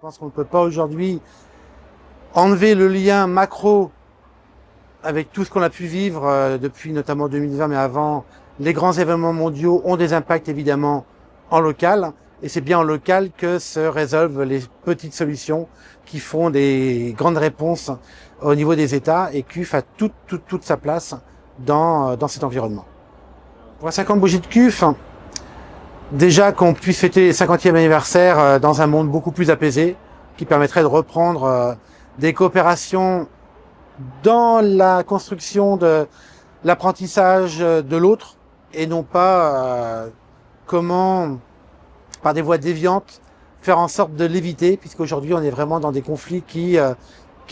pense qu'on ne peut pas aujourd'hui enlever le lien macro avec tout ce qu'on a pu vivre depuis notamment 2020, mais avant. Les grands événements mondiaux ont des impacts évidemment en local, et c'est bien en local que se résolvent les petites solutions qui font des grandes réponses au niveau des États, et CUF a toute sa place dans cet environnement. Pour la 50 bougies de CUF, déjà qu'on puisse fêter les 50e anniversaire dans un monde beaucoup plus apaisé, qui permettrait de reprendre des coopérations dans la construction de l'apprentissage de l'autre, et non pas comment, par des voies déviantes, faire en sorte de l'éviter, puisqu'aujourd'hui on est vraiment dans des conflits qui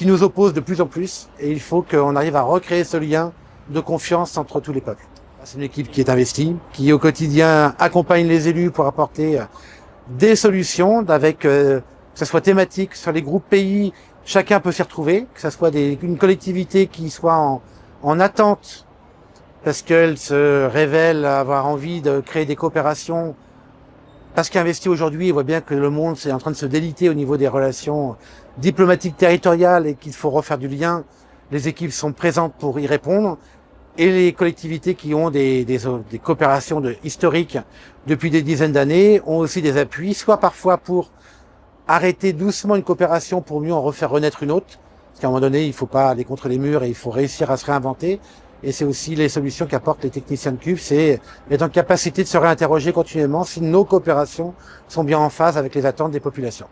nous opposent de plus en plus, et il faut qu'on arrive à recréer ce lien de confiance entre tous les peuples. C'est une équipe qui est investie, qui au quotidien accompagne les élus pour apporter des solutions, avec que ce soit thématique sur les groupes pays, chacun peut s'y retrouver, que ce soit une collectivité qui soit en attente parce qu'elle se révèle avoir envie de créer des coopérations, parce qu'investi aujourd'hui, il voit bien que le monde est en train de se déliter au niveau des relations diplomatiques territoriales et qu'il faut refaire du lien. Les équipes sont présentes pour y répondre, et les collectivités qui ont des coopérations historiques depuis des dizaines d'années ont aussi des appuis, soit parfois pour arrêter doucement une coopération pour mieux en refaire renaître une autre, parce qu'à un moment donné, il ne faut pas aller contre les murs et il faut réussir à se réinventer. Et c'est aussi les solutions qu'apportent les techniciens de CUF, c'est être en capacité de se réinterroger continuellement si nos coopérations sont bien en phase avec les attentes des populations.